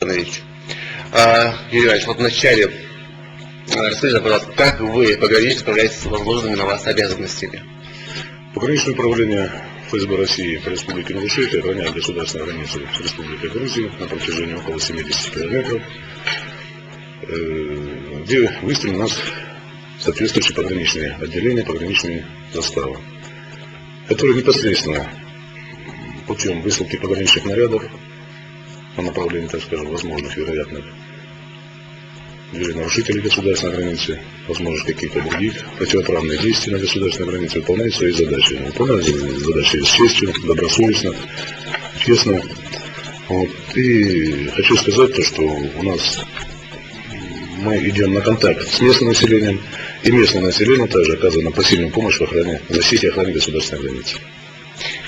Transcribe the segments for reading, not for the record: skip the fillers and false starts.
остановить. Юрий Иванович, вот вначале расскажите, пожалуйста, как вы, пограничник, справляетесь с возложенными на вас обязанностями? Пограничное управление ФСБ России по Республике Ингушетия охраняет государственную границу с Республикой Грузия на протяжении около 70 километров, где выставлены у нас соответствующие пограничные отделения, пограничные заставы, которые непосредственно путем высылки пограничных нарядов по направлению, так скажем, возможных, вероятных нарушителей государственной границы, возможно, какие-то других противоправные действия на государственной границе, выполняют свои задачи. Выполняют задачи с честью, добросовестно, честно. Вот. И хочу сказать то, что у нас мы идем на контакт с местным населением, и местное население также оказывает посильную помощь в охране, защите и охране государственной границы.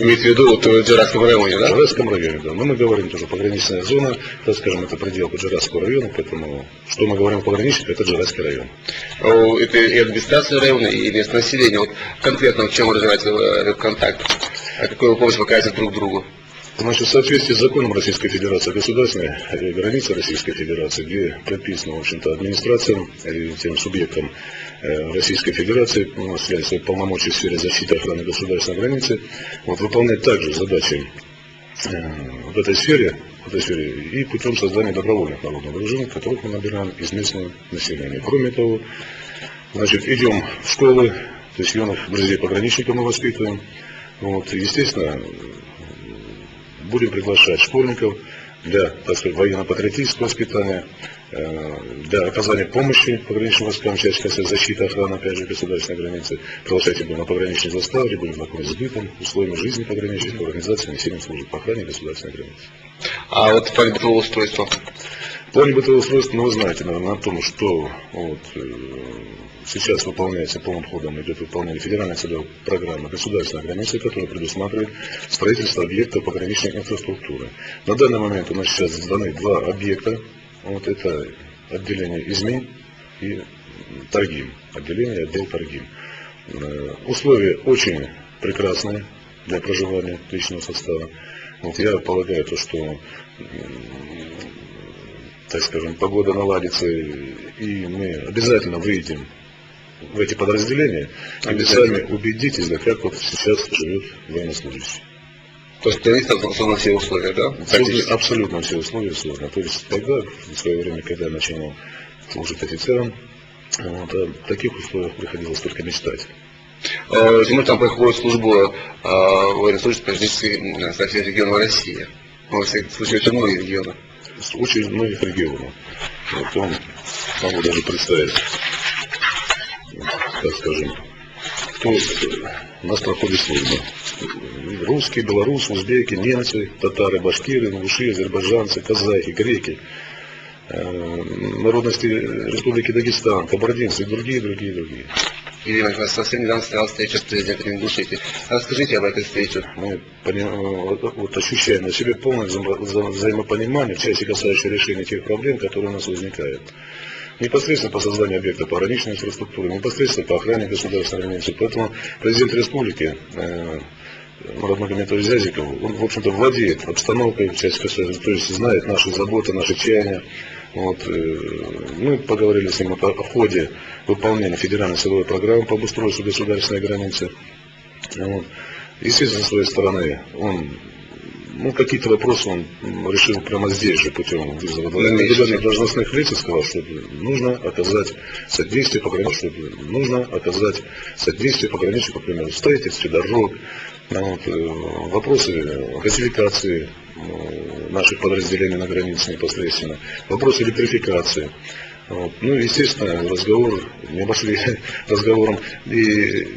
Имеется в виду вот в Джарасском районе, да? В Джарасском районе, да. Но мы говорим тоже пограничная зона, так скажем, это предел Джарасского района, поэтому что мы говорим о пограничниках, это Джарасский район. Это и администрация района, и местное население. Вот конкретно в чем выражается этот контакт? Какую помощь вы оказываете друг другу? Значит, в соответствии с законом Российской Федерации, государственной границы Российской Федерации, где прописано, в общем-то, администрациям и тем субъектам Российской Федерации, осуществляет свои полномочия в сфере защиты и охраны государственной границы, вот, выполняет также задачи в этой сфере и путем создания добровольных народных дружин, которых мы набираем из местного населения. Кроме того, значит, идем в школы, то есть юных друзей-пограничников мы воспитываем. Вот, естественно, будем приглашать школьников для, так сказать, военно-патриотического воспитания, для оказания помощи пограничным войскам, часть касается защиты, охраны, опять же, государственной границы. Приглашайте будем на пограничные заставы, будем знакомить с бытом, условиями жизни пограничников, организации несения службы по охране государственной границы. А вот в плане бытового устройства? В плане бытового устройства, ну, вы знаете, наверное, о том, что вот, сейчас выполняется полным ходом, идет выполнение федеральной целевой программы государственной границы, которая предусматривает строительство объектов пограничной инфраструктуры. На данный момент у нас сейчас сданы два объекта. Вот это отделение Измень и Таргим. Отделение, отдел Таргим. Условия очень прекрасные для проживания личного состава. Вот я полагаю, то, что, так скажем, погода наладится, и мы обязательно выйдем в эти подразделения, и вы сами убедитесь, да, как вот сейчас живет военнослужащий. То есть созданы все условия, да? Абсолютно все условия созданы. То есть тогда, в свое время, когда я начинал служить офицером, вот, о таких условиях приходилось только мечтать. Зимой там проходит службу военнослужащих практически со всех регионов России. Во всяком случае, очень многих регионов. Очень многих регионов. Вот он, могу даже представить, так скажем, кто у нас проходит службу. Русские, белорусы, узбеки, немцы, татары, башкиры, ингуши, азербайджанцы, казахи, греки, народности Республики Дагестан, кабардинцы и другие. Юрий Иванович, у вас совсем недавно состоялась встреча с президентом Ингушетии. Расскажите об этой встрече. Мы вот ощущаем на себе полное взаимопонимание в части касающей решения тех проблем, которые у нас возникают. Непосредственно по созданию объекта пограничной инфраструктуры, непосредственно по охране государственной границы. Поэтому президент республики Мурат Магомедович Зязиков, он, в общем-то, владеет обстановкой, то есть знает наши заботы, наши чаяния. Вот, мы поговорили с ним о ходе выполнения федеральной целевой программы по обустройству государственной границы. Вот. Естественно, с своей стороны, он, какие-то вопросы он решил прямо здесь же, путем вызова должностных лиц, и сказал, что нужно оказать содействие пограничникам, например, в строительстве дорог, вот, вопросы газификации наших подразделений на границе непосредственно, вопросы электрификации. Вот. Ну, естественно, разговор не обошли разговором и